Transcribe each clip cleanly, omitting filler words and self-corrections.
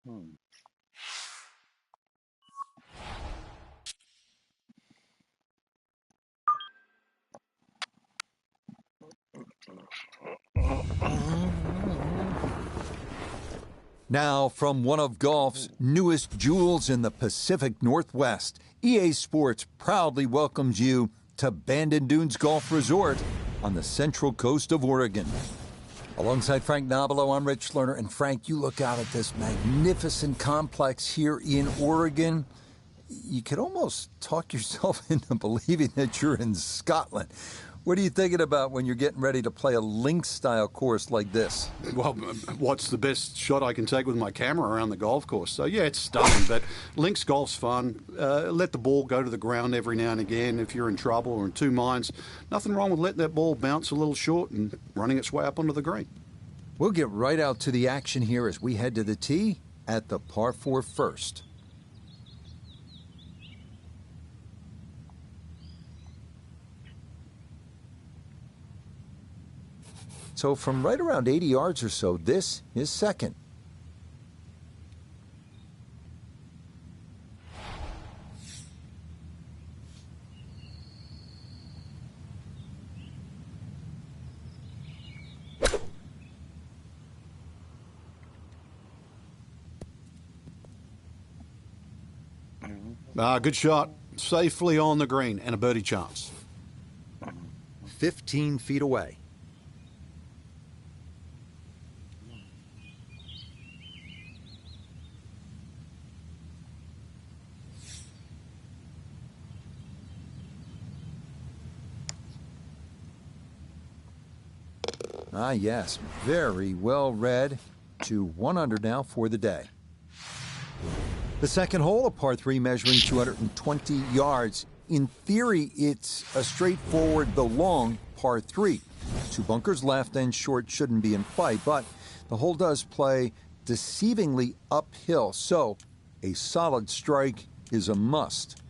Hmm. Now, from one of golf's newest jewels in the Pacific Northwest, EA Sports proudly welcomes you to Bandon Dunes Golf Resort on the central coast of Oregon. Alongside Frank Nobilo, I'm Rich Lerner, and Frank, you look out at this magnificent complex here in Oregon. You could almost talk yourself into believing that you're in Scotland. What are you thinking about when you're getting ready to play a links-style course like this? Well, what's the best shot I can take with my camera around the golf course? So, yeah, it's stunning, but links golf's fun. Let the ball go to the ground every now and again if you're in trouble or in two minds. Nothing wrong with letting that ball bounce a little short and running its way up onto the green. We'll get right out to the action here as we head to the tee at the par 4 first. So from right around 80 yards or so, this is second. Good shot. Safely on the green and a birdie chance. 15 feet away. Ah, yes, very well read. To 1 under now for the day. The second hole, a par 3 measuring 220 yards. In theory, it's a straightforward, though long, par 3. 2 bunkers left and short shouldn't be in play, but the hole does play deceivingly uphill, so a solid strike is a must.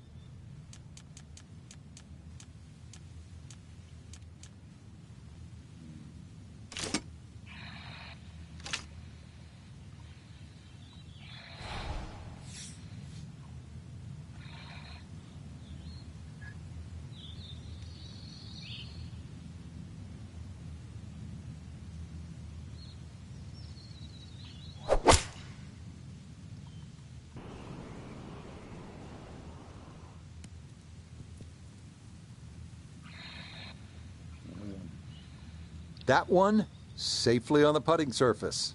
That one safely on the putting surface.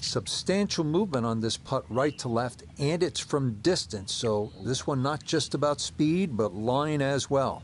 Substantial movement on this putt right to left, and it's from distance, so this one not just about speed, but line as well.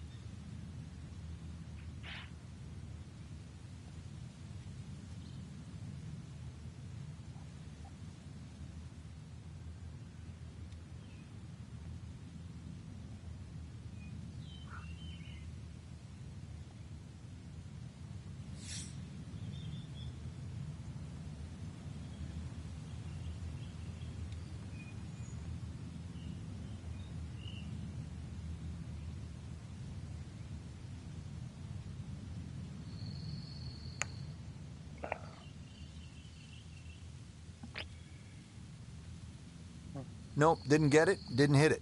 Nope, didn't get it, didn't hit it.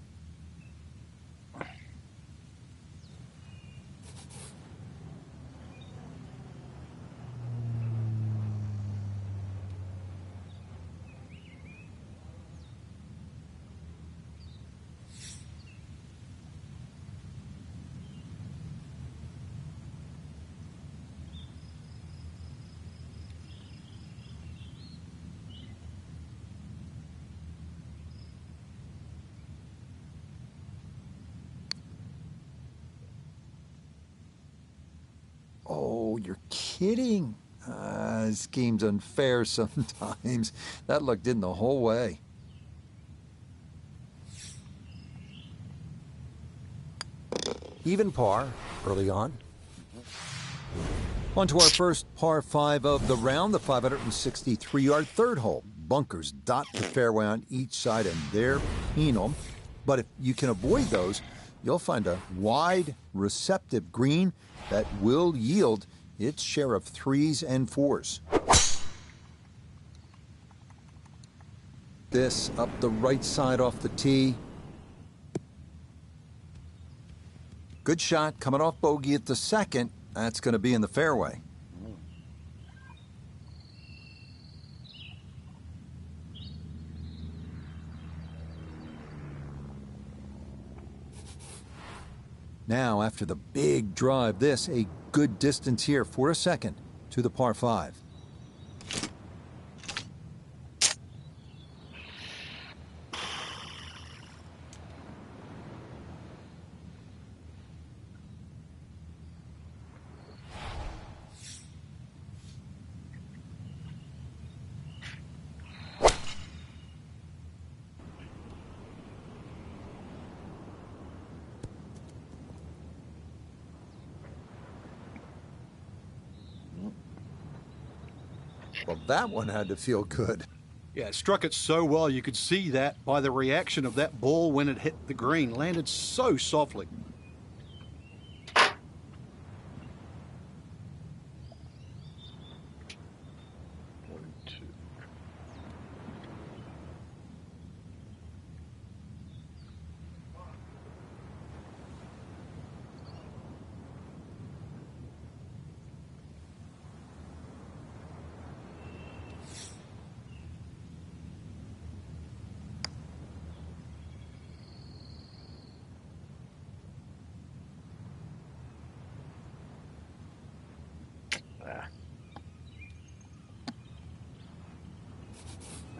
Oh, you're kidding. This game's unfair sometimes. That looked in the whole way. Even par early on. On to our first par 5 of the round, the 563-yard third hole. Bunkers dot the fairway on each side, and they're penal. But if you can avoid those, you'll find a wide, receptive green that will yield its share of 3s and 4s. this up the right side off the tee. Good shot coming off bogey at the second. That's going to be in the fairway. Now, after the big drive, this a good distance here for a second to the par 5. Well, that one had to feel good. Yeah, it struck it so well. You could see that by the reaction of that ball when it hit the green. Landed so softly.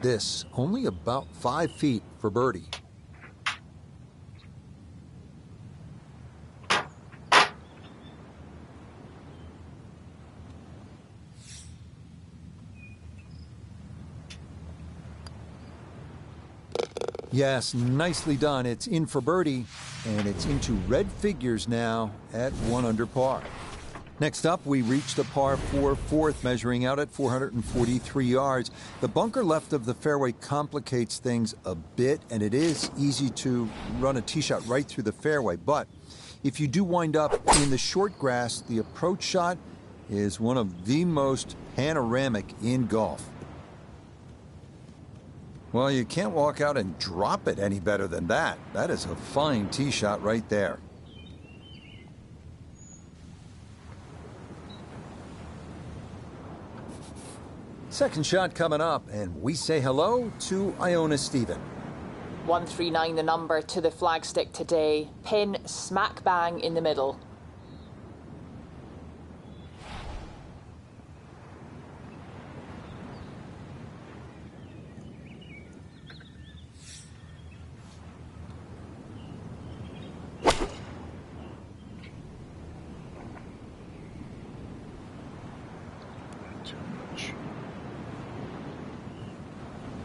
This only about 5 feet for birdie. Yes, nicely done. It's in for birdie, and it's into red figures now at 1 under par. Next up, we reach the par 4 fourth, measuring out at 443 yards. The bunker left of the fairway complicates things a bit, and it is easy to run a tee shot right through the fairway. But if you do wind up in the short grass, the approach shot is one of the most panoramic in golf. Well, you can't walk out and drop it any better than that. That is a fine tee shot right there. Second shot coming up, and we say hello to Iona Stephen. 139 the number to the flagstick today. Pin smack bang in the middle.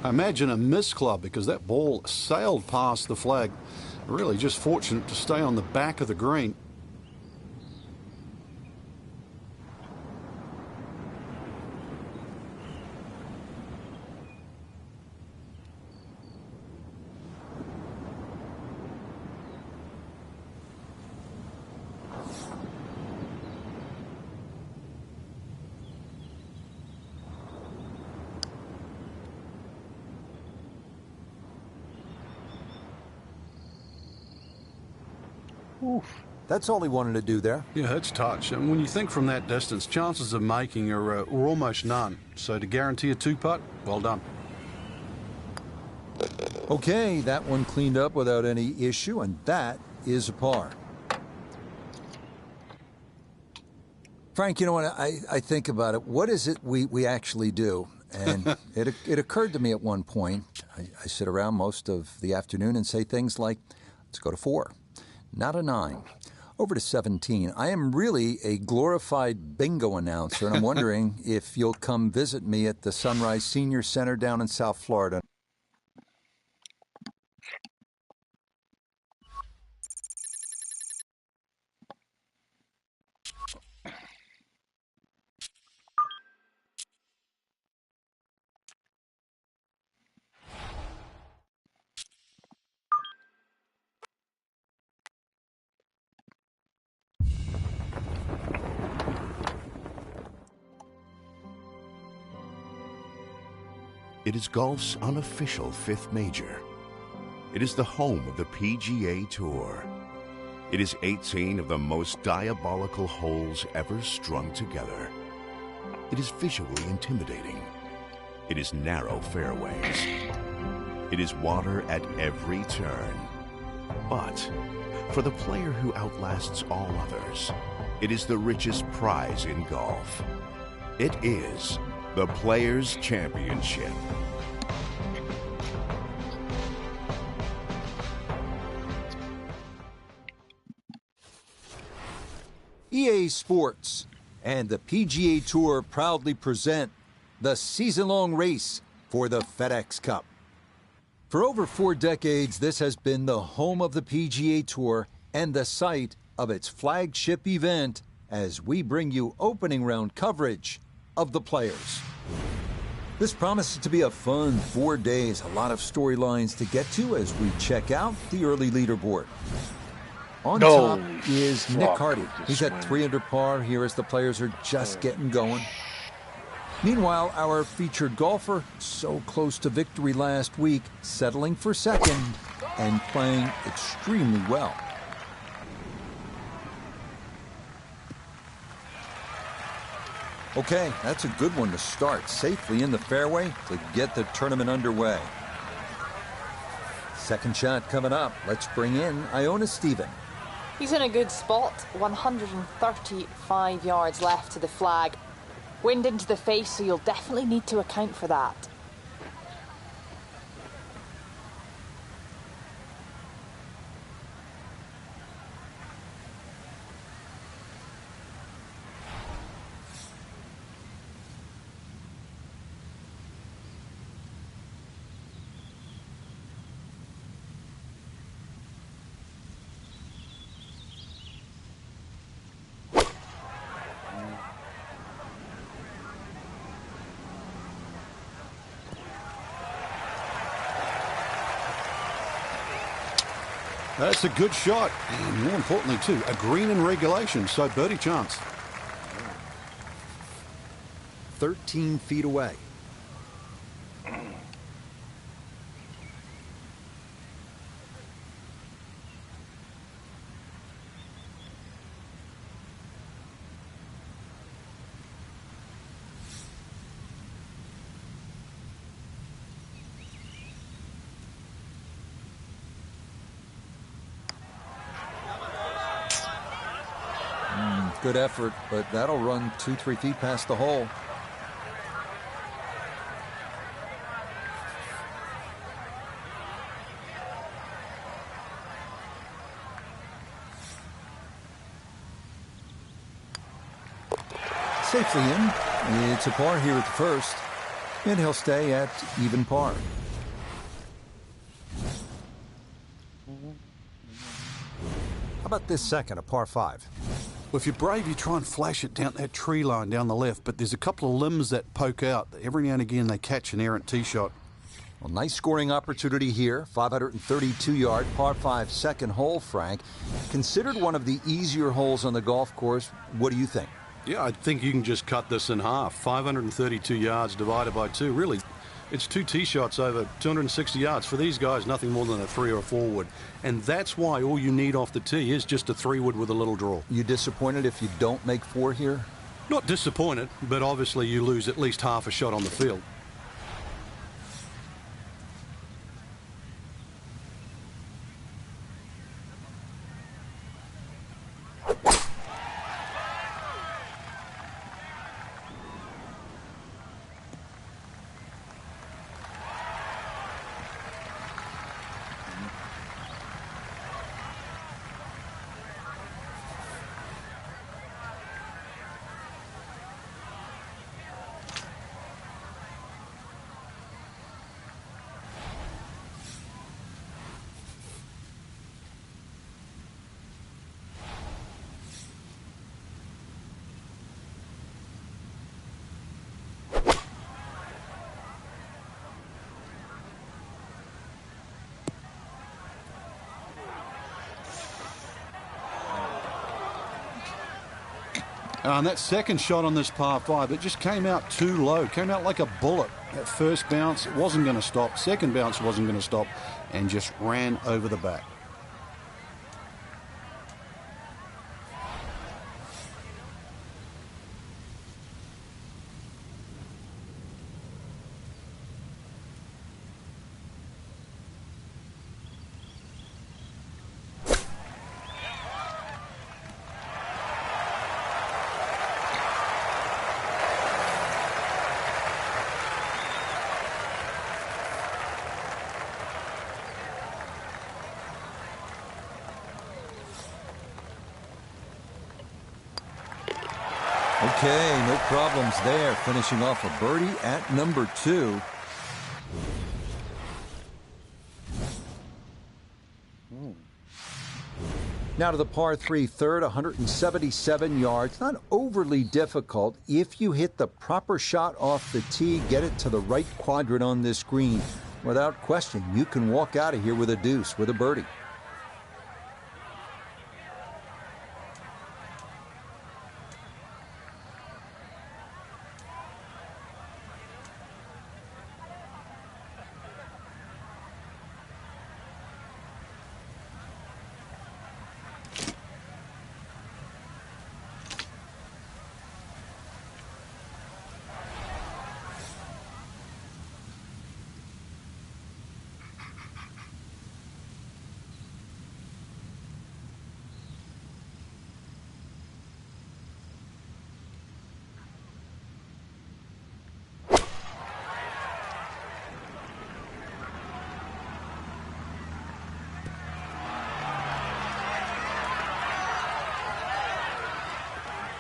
Imagine a miss club because that ball sailed past the flag. Really just fortunate to stay on the back of the green. Oof. That's all he wanted to do there. Yeah, it's touch. And when you think from that distance, chances of making are almost none. So to guarantee a 2-putt, well done. Okay, that one cleaned up without any issue, and that is a par. Frank, you know what, I think about it. What is it we actually do? And it occurred to me at one point, I sit around most of the afternoon and say things like, let's go to 4. Not a 9. Over to 17. I am really a glorified bingo announcer, and I'm wondering if you'll come visit me at the Sunrise Senior Center down in South Florida. It is golf's unofficial fifth major. It is the home of the PGA Tour. It is 18 of the most diabolical holes ever strung together. It is visually intimidating. It is narrow fairways. It is water at every turn. But for the player who outlasts all others, it is the richest prize in golf. It is the Players' Championship. EA Sports and the PGA Tour proudly present the season-long race for the FedEx Cup. For over 4 decades, this has been the home of the PGA Tour and the site of its flagship event as we bring you opening round coverage of the Players. This promises to be a fun 4 days, a lot of storylines to get to as we check out the early leaderboard. On top is Nick Hardy. He's at 3 under par here as the Players are just getting going. Meanwhile, our featured golfer, so close to victory last week, settling for second and playing extremely well. Okay, that's a good one to start safely in the fairway to get the tournament underway. Second shot coming up. Let's bring in Iona Stephen. He's in a good spot, 135 yards left to the flag. Wind into the face, so you'll definitely need to account for that. That's a good shot, and more importantly too, a green in regulation, so birdie chance. 13 feet away. Good effort, but that'll run 2-3 feet past the hole. Safely in. It's a par here at the first, and he'll stay at even par. How about this second, a par 5? Well, if you're brave, you try and flash it down that tree line down the left, but there's a couple of limbs that poke out. Every now and again, they catch an errant tee shot. Well, nice scoring opportunity here. 532-yard, par 5 second hole, Frank. Considered one of the easier holes on the golf course. What do you think? Yeah, I think you can just cut this in half. 532 yards divided by 2. Really, it's 2 tee shots over 260 yards. For these guys, nothing more than a 3 or a 4 wood. And that's why all you need off the tee is just a 3 wood with a little draw. You disappointed if you don't make 4 here? Not disappointed, but obviously you lose at least half a shot on the field. And that second shot on this par 5, it just came out too low, came out like a bullet. That first bounce, it wasn't going to stop. Second bounce wasn't going to stop, and just ran over the back. Okay, no problems there. Finishing off a birdie at number 2. Now to the par 3 third, 177 yards. Not overly difficult if you hit the proper shot off the tee, get it to the right quadrant on this green. Without question, you can walk out of here with a deuce, with a birdie.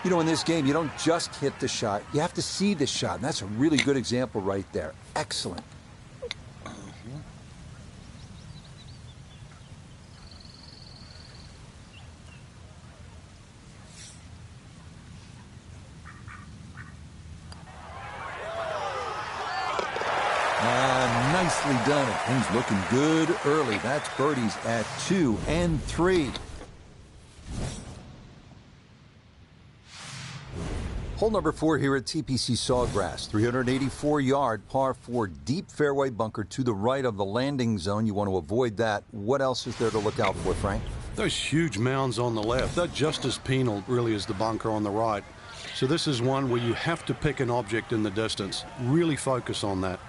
You know, in this game, you don't just hit the shot. You have to see the shot, and that's a really good example right there. Excellent. Nicely done. Things looking good early. That's birdies at 2 and 3. Hole number 4 here at TPC Sawgrass, 384-yard par 4 deep fairway bunker to the right of the landing zone. You want to avoid that. What else is there to look out for, Frank? Those huge mounds on the left, they're just as penal really as the bunker on the right. So this is one where you have to pick an object in the distance. Really focus on that.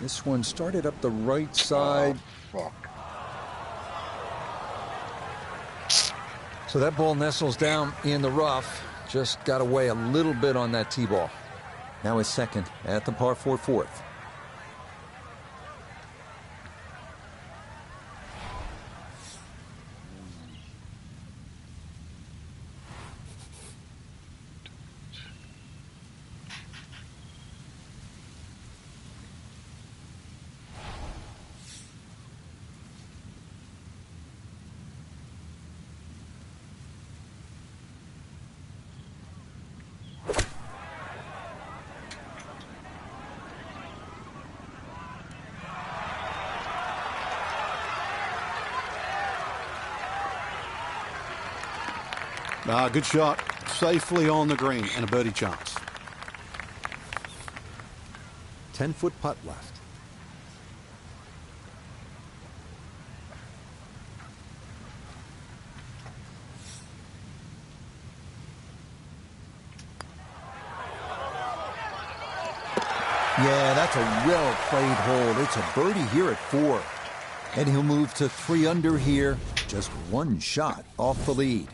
This one started up the right side. Oh, fuck. So that ball nestles down in the rough. Just got away a little bit on that tee ball. Now his second at the par 4 fourth. Good shot. Safely on the green and a birdie chance. 10-foot putt left. Yeah, that's a well-played hole. It's a birdie here at 4. And he'll move to 3 under here. Just one shot off the lead.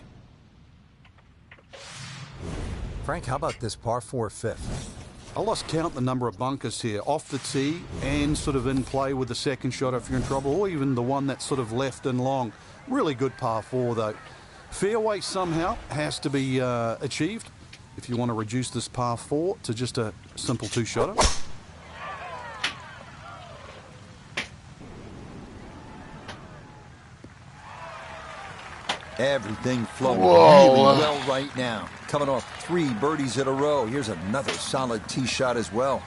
Frank, how about this par 4 fifth? I lost count the number of bunkers here, off the tee and sort of in play with the second shot if you're in trouble, or even the one that's sort of left and long. Really good par 4 though. Fairway somehow has to be achieved if you want to reduce this par 4 to just a simple 2-shotter. Everything flowing really well right now. Coming off 3 birdies in a row. Here's another solid tee shot as well.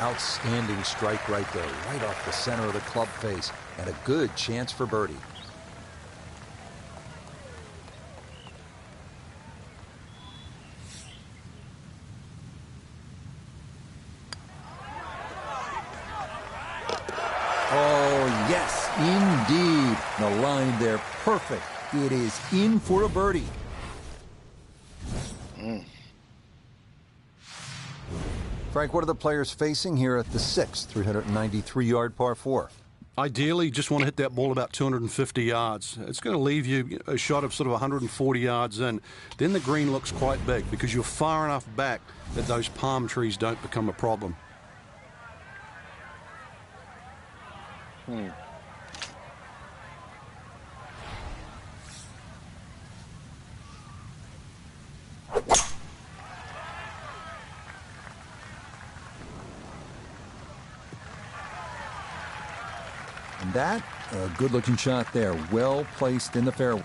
Outstanding strike right there, right off the center of the club face, and a good chance for birdie. Oh, yes, indeed. The line there, perfect. It is in for a birdie. Frank, what are the players facing here at the 6th 393-yard par 4? Ideally, you just want to hit that ball about 250 yards. It's going to leave you a shot of sort of 140 yards in. Then the green looks quite big because you're far enough back that those palm trees don't become a problem. And that, a good-looking shot there, well placed in the fairway.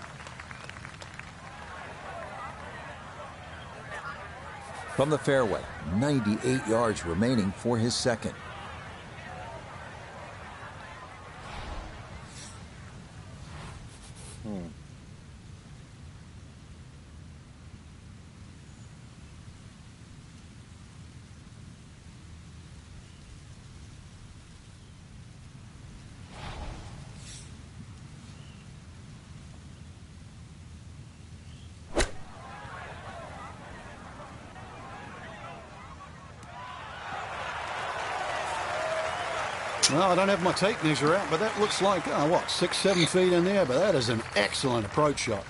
From the fairway, 98 yards remaining for his second. Well, I don't have my tape measure out, but that looks like, what, 6-7 feet in there? But that is an excellent approach shot.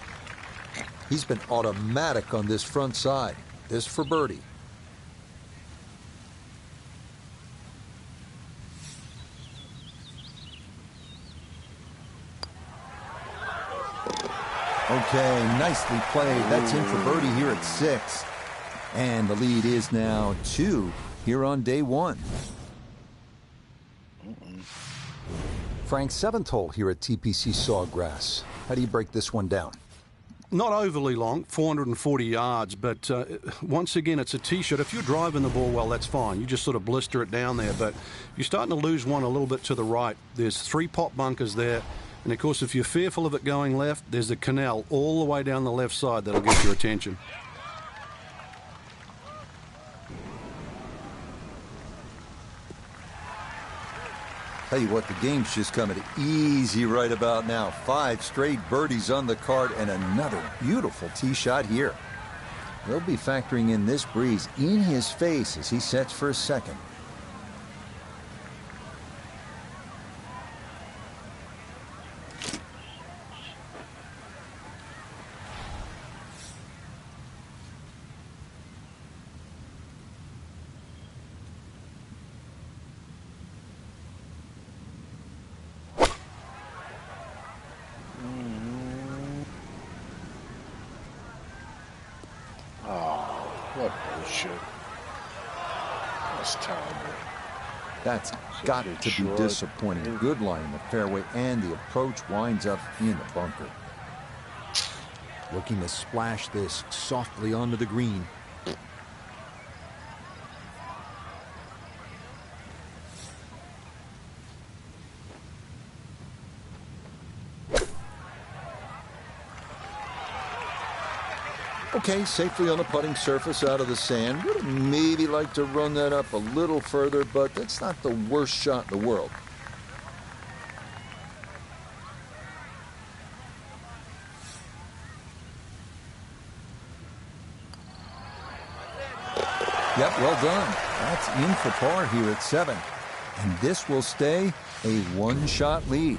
He's been automatic on this front side. This for birdie. Okay, nicely played. That's in for birdie here at 6. And the lead is now 2 here on day 1. Frank, 7th hole here at TPC Sawgrass. How do you break this one down? Not overly long, 440 yards, but once again, it's a tee shot. If you're driving the ball well, that's fine. You just sort of blister it down there. But if you're starting to lose one a little bit to the right, there's 3 pot bunkers there. And, of course, if you're fearful of it going left, there's the canal all the way down the left side that'll get your attention. Tell you what, the game's just coming easy right about now. 5 straight birdies on the card and another beautiful tee shot here. He'll be factoring in this breeze in his face as he sets for a second. What bullshit. That's terrible. That's got to be disappointing. Good line in the fairway, and the approach winds up in the bunker. Looking to splash this softly onto the green. Okay, safely on the putting surface out of the sand. Would have maybe liked to run that up a little further, but that's not the worst shot in the world. Yep, well done. That's in for par here at 7. And this will stay a 1-shot lead.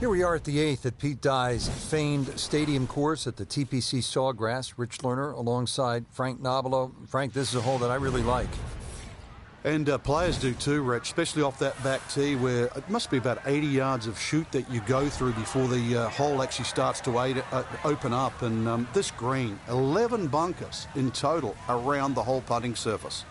Here we are at the 8th at Pete Dye's famed stadium course at the TPC Sawgrass. Rich Lerner alongside Frank Nobilo. Frank, this is a hole that I really like. And players do too, Rich, especially off that back tee where it must be about 80 yards of shoot that you go through before the hole actually starts to open up. And this green, 11 bunkers in total around the whole putting surface.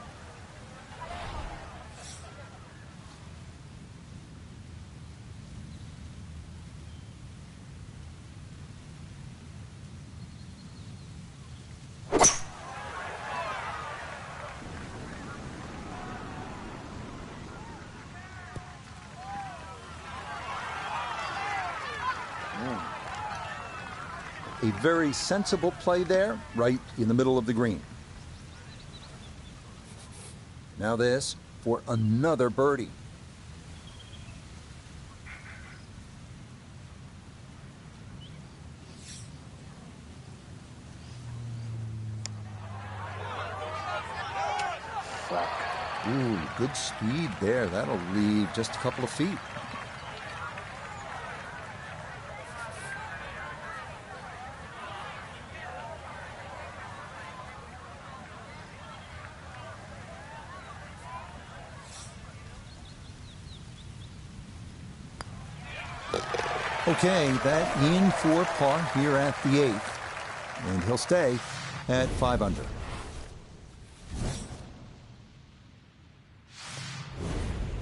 A very sensible play there, right in the middle of the green. Now this for another birdie. Fuck. Ooh, good speed there. That'll leave just a couple of feet. Okay, that in for par here at the 8th. And he'll stay at 5 under.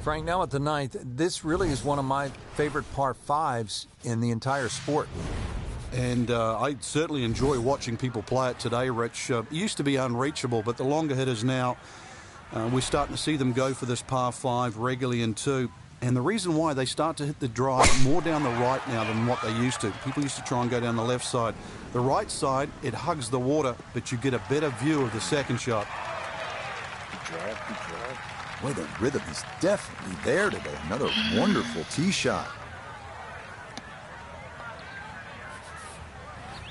Frank, now at the 9th, this really is one of my favorite par 5s in the entire sport. And I certainly enjoy watching people play it today, Rich. It used to be unreachable, but the longer hitters now, we're starting to see them go for this par 5 regularly in 2. And the reason why they start to hit the drive more down the right now than what they used to. People used to try and go down the left side. The right side, it hugs the water, but you get a better view of the second shot. Good drive, good drive. Boy, the rhythm is definitely there today. Another wonderful tee shot.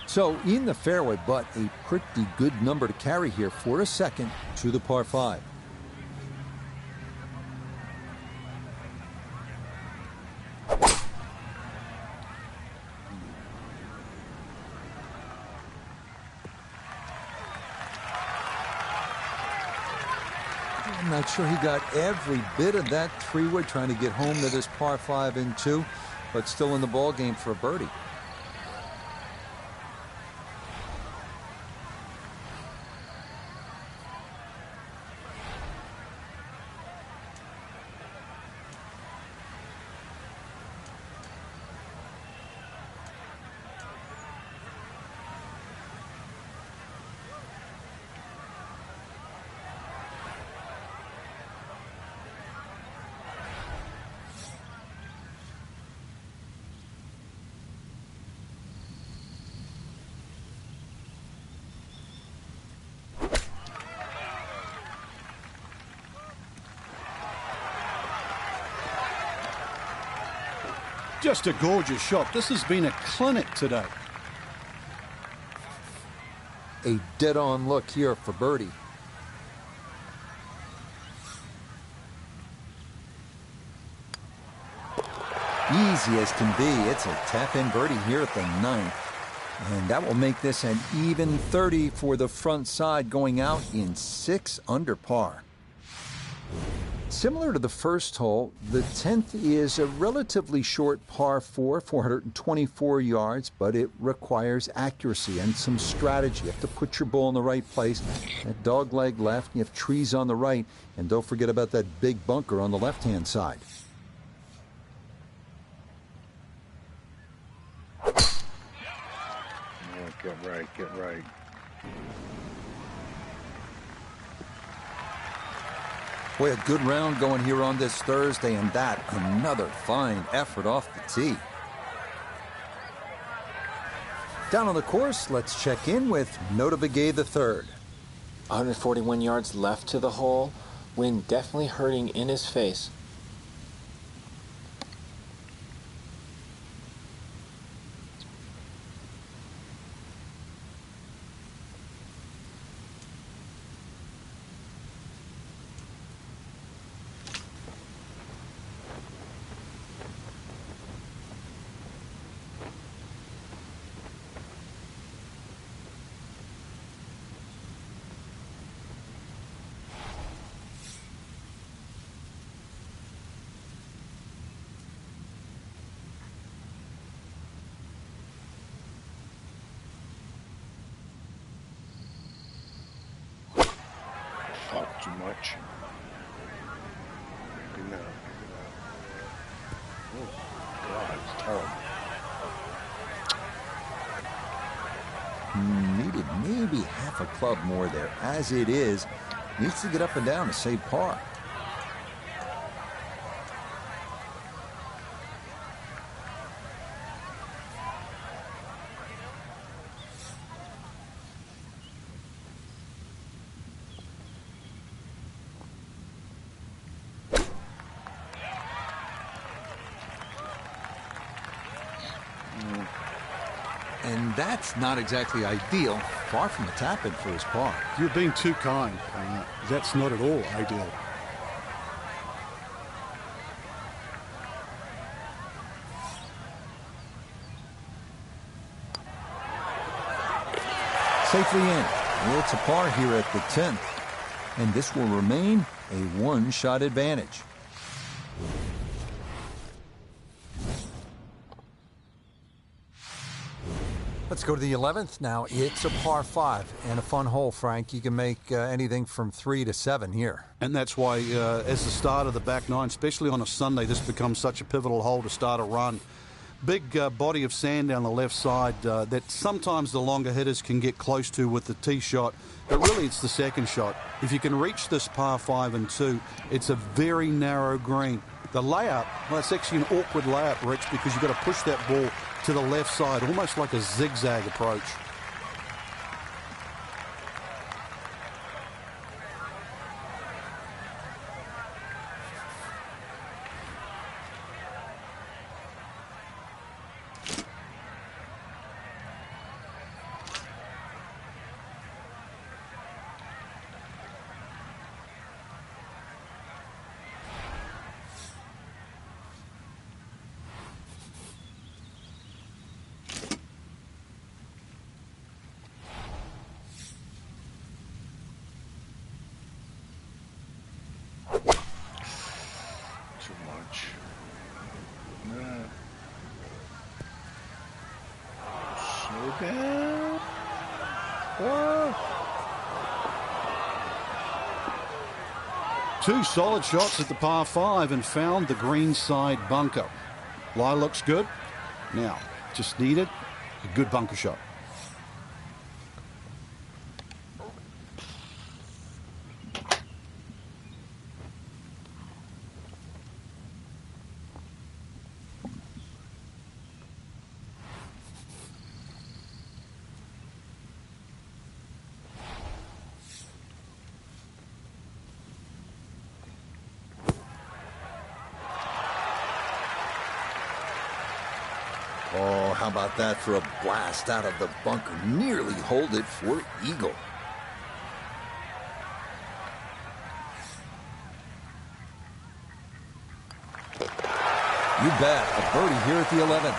So in the fairway, but a pretty good number to carry here for a second to the par 5. I'm not sure he got every bit of that 3-wood trying to get home to this par 5 in 2, but still in the ball game for a birdie. Just a gorgeous shot. This has been a clinic today. A dead-on look here for birdie. Easy as can be. It's a tap-in birdie here at the 9th. And that will make this an even 30 for the front side, going out in 6 under par. Similar to the first hole, the 10th is a relatively short par 4, 424 yards, but it requires accuracy and some strategy. You have to put your ball in the right place. That dog leg left, you have trees on the right, and don't forget about that big bunker on the left-hand side. Oh, get right, get right. Boy, a good round going here on this Thursday, and that another fine effort off the tee. Down on the course, let's check in with Notavigay III. 141 yards left to the hole. Wind definitely hurting in his face. Fuck, too much. Good now. Oh, God, it's terrible. Needed maybe half a club more there. As it is, needs to get up and down to save par. And that's not exactly ideal. Far from a tap-in for his par. You're being too kind. That's not at all ideal. Safely in. Well, it's a par here at the 10th. And this will remain a one-shot advantage. Let's go to the 11th now. It's a par 5 and a fun hole, Frank. You can make anything from 3 to 7 here. And that's why, as the start of the back nine, especially on a Sunday, this becomes such a pivotal hole to start a run. Big body of sand down the left side that sometimes the longer hitters can get close to with the tee shot, but really it's the second shot. If you can reach this par 5 and 2, it's a very narrow green. The layup, well, it's actually an awkward layup, Rich, because you've got to push that ball to the left side, almost like a zigzag approach. Too much. Slow down. Two solid shots at the par 5 and found the green side bunker. Lie looks good. Now, just needed a good bunker shot. Oh, how about that for a blast out of the bunker? Nearly hold it for eagle. You bet. A birdie here at the 11th.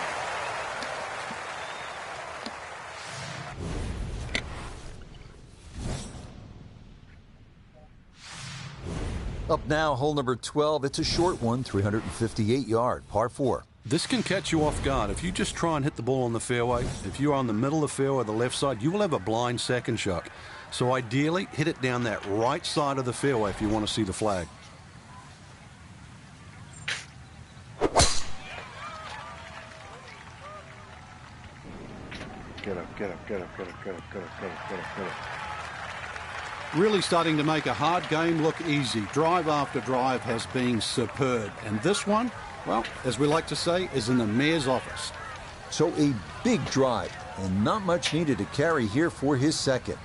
Up now, hole number 12. It's a short one, 358-yard, par 4. This can catch you off guard. If you just try and hit the ball on the fairway, if you're on the middle of the fairway, the left side, you will have a blind second shot. So ideally, hit it down that right side of the fairway if you want to see the flag. Get up, get up, get up, get up, get up, get up, get up, get up, get up. Really starting to make a hard game look easy. Drive after drive has been superb. And this one, well, as we like to say, is in the mayor's office. So a big drive, and not much needed to carry here for his second.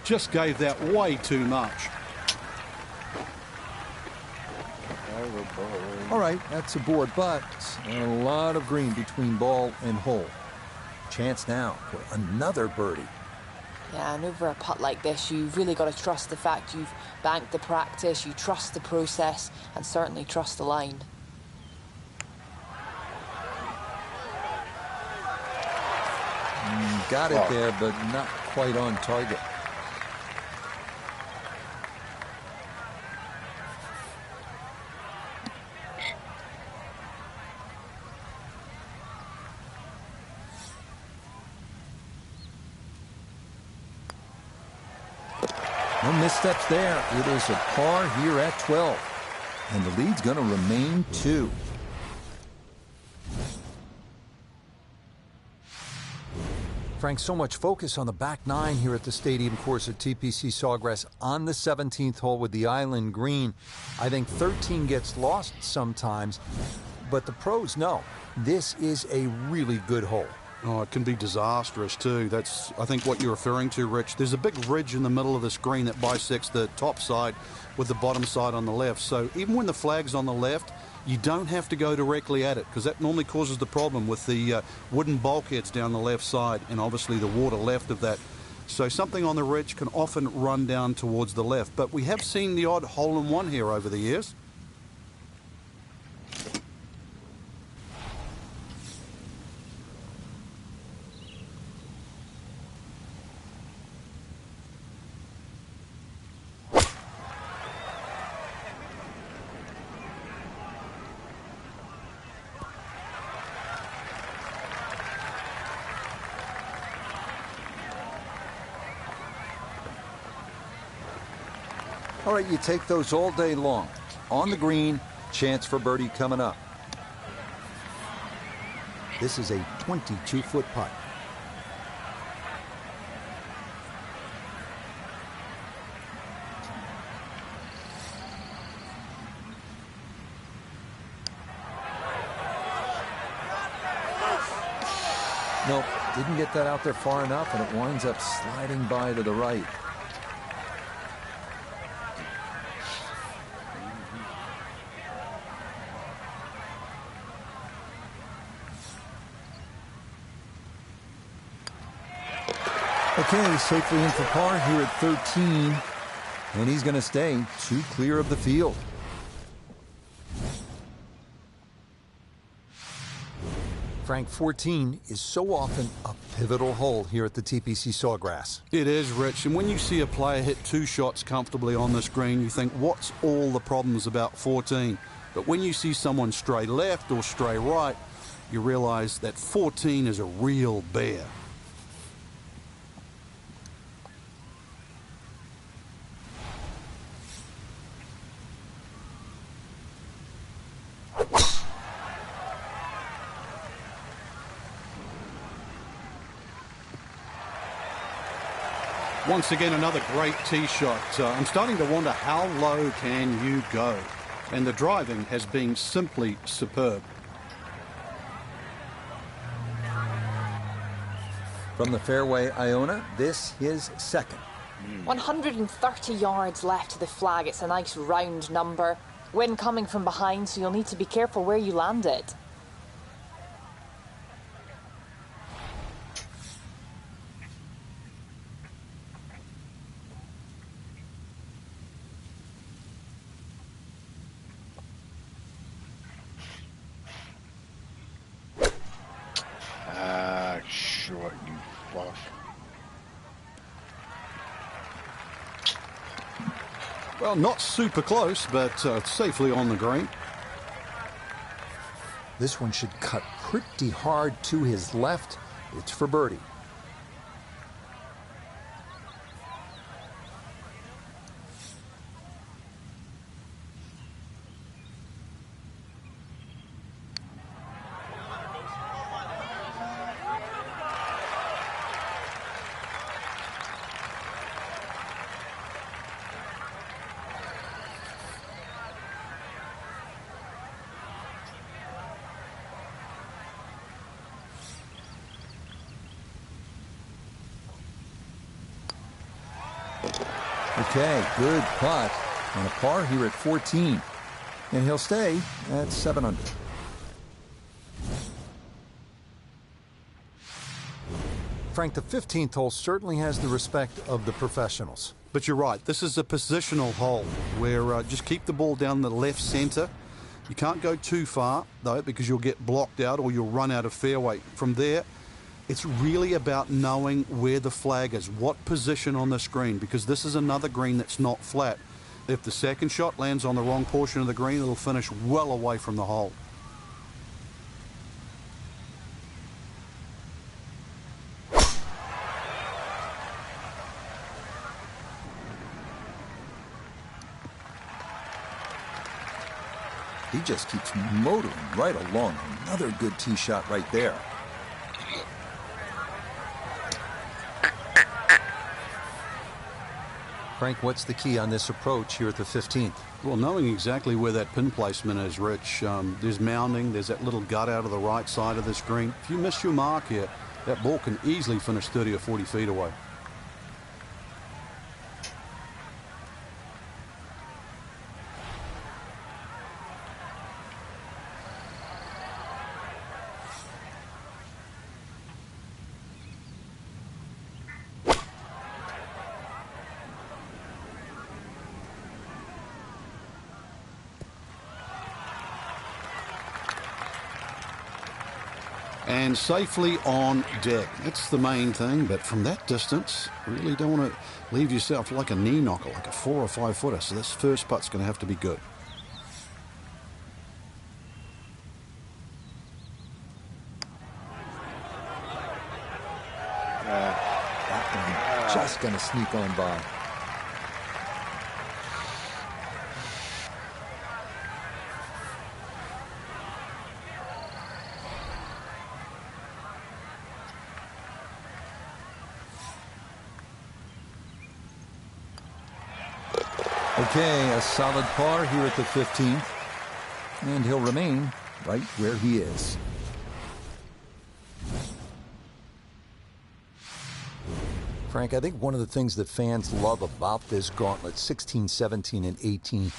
just gave that way too much. All right, that's a board, but a lot of green between ball and hole. Chance now for another birdie. Yeah, and over a putt like this, you've really got to trust the fact you've banked the practice, you trust the process, and certainly trust the line. Got it there, but not quite on target. No missteps there. It is a par here at 12. And the lead's going to remain 2. Frank, so much focus on the back 9 here at the stadium course at TPC Sawgrass on the 17th hole with the island green. I think 13 gets lost sometimes, but the pros know this is a really good hole. Oh, it can be disastrous too. That's, I think, what you're referring to, Rich. There's a big ridge in the middle of the screen that bisects the top side with the bottom side on the left. So even when the flag's on the left, you don't have to go directly at it, because that normally causes the problem with the wooden bulkheads down the left side and obviously the water left of that. So something on the ridge can often run down towards the left. But we have seen the odd hole-in-one here over the years. All right, you take those all day long. On the green, chance for birdie coming up. This is a 22-foot putt. Nope, didn't get that out there far enough, and it winds up sliding by to the right. Okay, safely in for par here at 13, and he's going to stay 2 clear of the field. Frank, 14 is so often a pivotal hole here at the TPC Sawgrass. It is, Rich, and when you see a player hit 2 shots comfortably on this green, you think, what's all the problems about 14? But when you see someone stray left or stray right, you realize that 14 is a real bear. Once again, another great tee shot. I'm starting to wonder, how low can you go? And the driving has been simply superb. From the fairway, Iona, this is second. 130 yards left to the flag. It's a nice round number. Wind coming from behind, so you'll need to be careful where you land it. Short, you fuck. Well, not super close, but safely on the green. This one should cut pretty hard to his left. It's for birdie. Okay, good putt. And a par here at 14. And he'll stay at 7 under. Frank, the 15th hole certainly has the respect of the professionals. But you're right, this is a positional hole where just keep the ball down the left centre. You can't go too far, though, because you'll get blocked out or you'll run out of fairway. From there, it's really about knowing where the flag is, what position on the green, because this is another green that's not flat. If the second shot lands on the wrong portion of the green, it'll finish well away from the hole. He just keeps motoring right along. Another good tee shot right there. Frank, what's the key on this approach here at the 15th? Well, knowing exactly where that pin placement is, Rich. There's mounding, there's that little gut out of the right side of this green. If you miss your mark here, that ball can easily finish 30 or 40 feet away. And safely on deck. That's the main thing, but from that distance, really don't want to leave yourself like a knee knocker, like a 4 or 5 footer. So this first putt's going to have to be good. That one just going to sneak on by. Okay, a solid par here at the 15th. And he'll remain right where he is. Frank, I think one of the things that fans love about this gauntlet, 16, 17, and 18,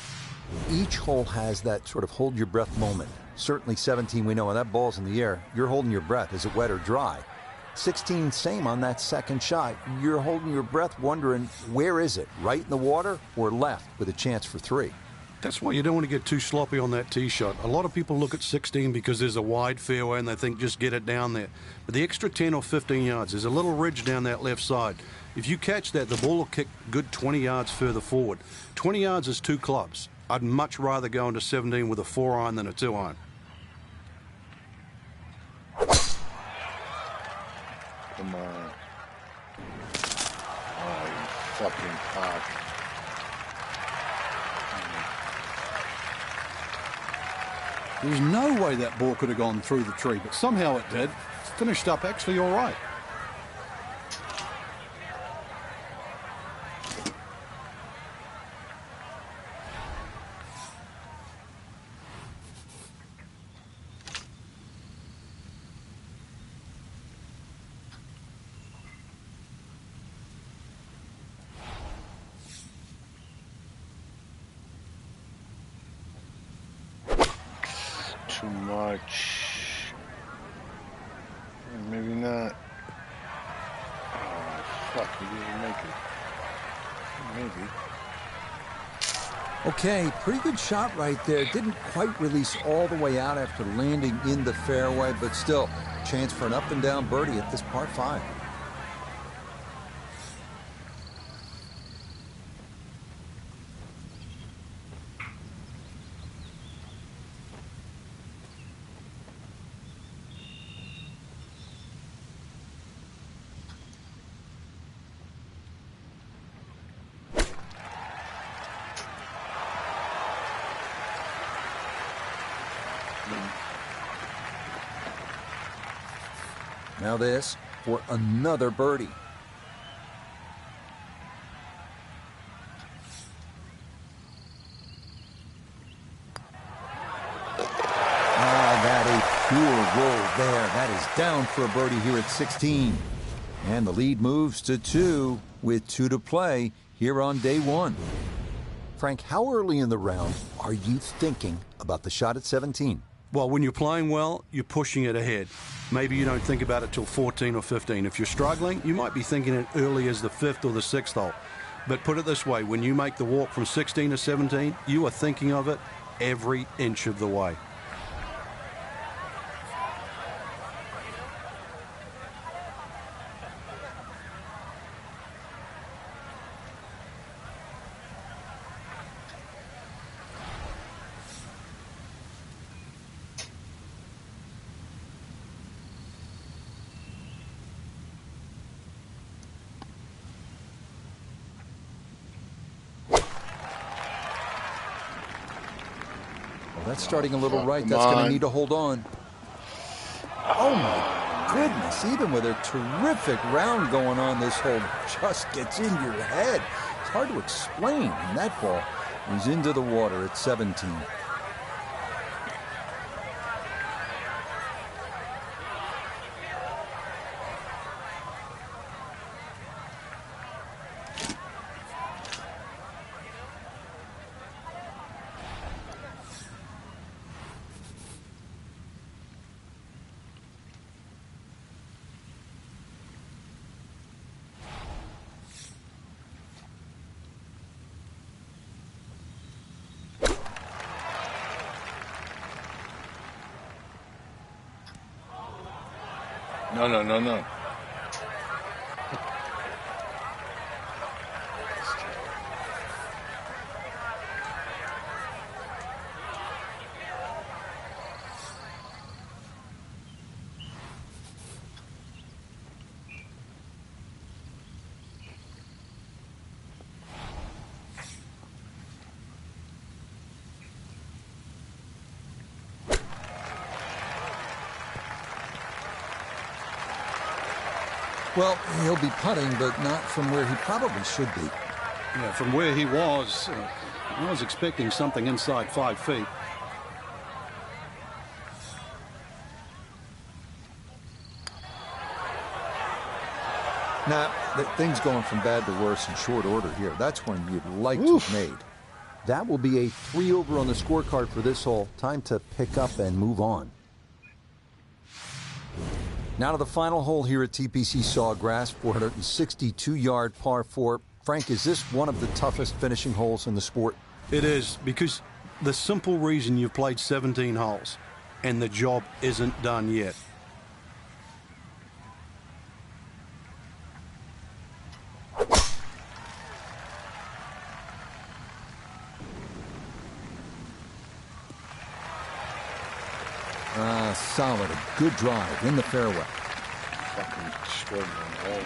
each hole has that sort of hold your breath moment. Certainly 17, we know when that ball's in the air, you're holding your breath. Is it wet or dry? 16, same on that second shot. You're holding your breath wondering, where is it? Right in the water or left with a chance for 3? That's why you don't want to get too sloppy on that tee shot. A lot of people look at 16 because there's a wide fairway and they think just get it down there. But the extra 10 or 15 yards, there's a little ridge down that left side. If you catch that, the ball will kick good 20 yards further forward. 20 yards is 2 clubs. I'd much rather go into 17 with a 4-iron than a 2-iron. Come on. Oh, you fucking cock. There's no way that ball could have gone through the tree, but somehow it did. Finished up actually all right. Too much. Maybe not. Oh, fuck, we didn't make it. Maybe. Okay, pretty good shot right there. Didn't quite release all the way out after landing in the fairway, but still, chance for an up and down birdie at this par 5. Now this for another birdie. That a pure roll there. That is down for a birdie here at 16. And the lead moves to 2 with 2 to play. here on day one. Frank, how early in the round are you thinking about the shot at 17? Well, when you're playing well, you're pushing it ahead. Maybe you don't think about it till 14 or 15. If you're struggling, you might be thinking it early as the 5th or the 6th hole. But put it this way, when you make the walk from 16 to 17, you are thinking of it every inch of the way. That's starting a little right. That's going to need to hold on. Oh, my goodness. Even with a terrific round going on, this hole just gets in your head. It's hard to explain. And that ball is into the water at 17. No. Well, he'll be putting, but not from where he probably should be. Yeah, from where he was, I was expecting something inside 5 feet. Now, things going from bad to worse in short order here. That's when you'd like to have made. That will be a 3 over on the scorecard for this hole. Time to pick up and move on. Now to the final hole here at TPC Sawgrass, 462-yard par 4. Frank, is this one of the toughest finishing holes in the sport? It is, because the simple reason you've played 17 holes and the job isn't done yet. Solid, a good drive in the fairway. Fucking extraordinary.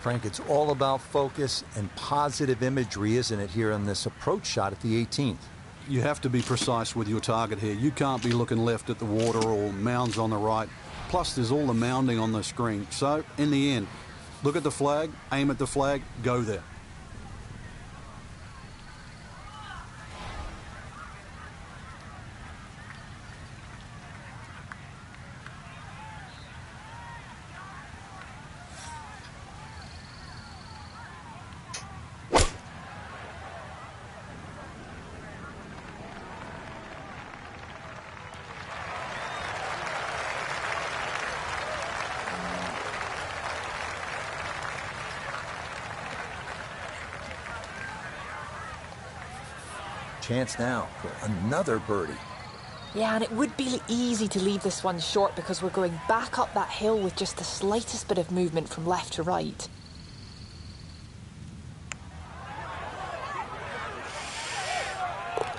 Frank, it's all about focus and positive imagery, isn't it, here on this approach shot at the 18th? You have to be precise with your target here. You can't be looking left at the water or mounds on the right. Plus, there's all the mounding on the screen. So, in the end, look at the flag, aim at the flag, go there. Chance now for another birdie. Yeah, and it would be easy to leave this one short because we're going back up that hill with just the slightest bit of movement from left to right.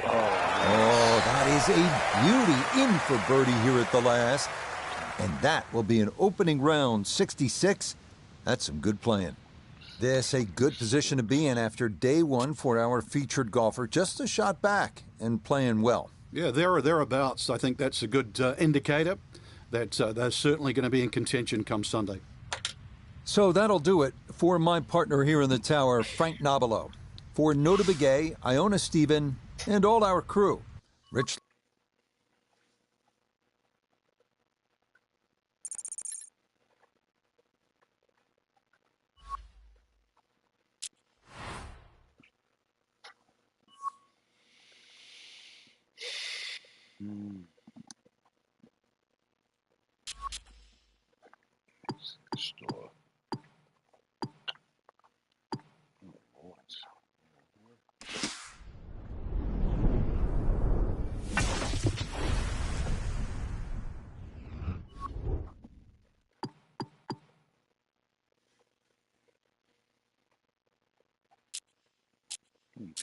Oh, that is a beauty, in for birdie here at the last. And that will be an opening round 66. That's some good playing. This a good position to be in after day one for our featured golfer. Just a shot back and playing well. Yeah, there or thereabouts. I think that's a good indicator that they're certainly going to be in contention come Sunday. So that'll do it for my partner here in the tower, Frank Nobilo. For Nota Begay, Iona Stephen, and all our crew, Rich Store.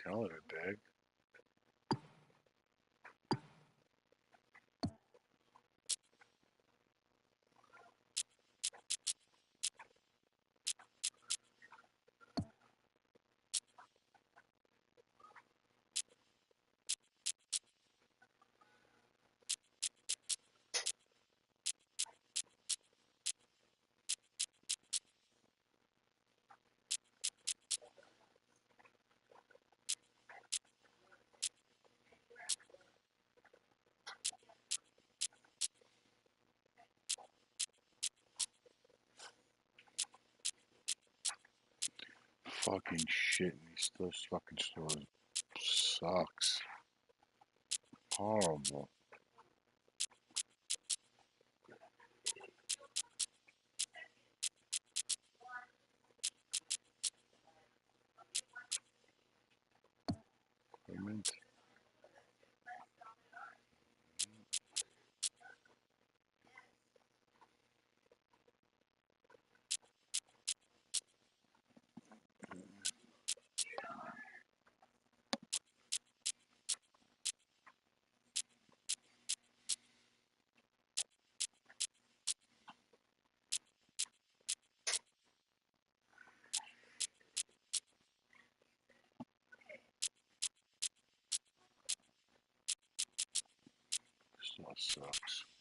Calendar bag. Fucking shit in those fucking stores sucks. Horrible. Payment. Store sucks.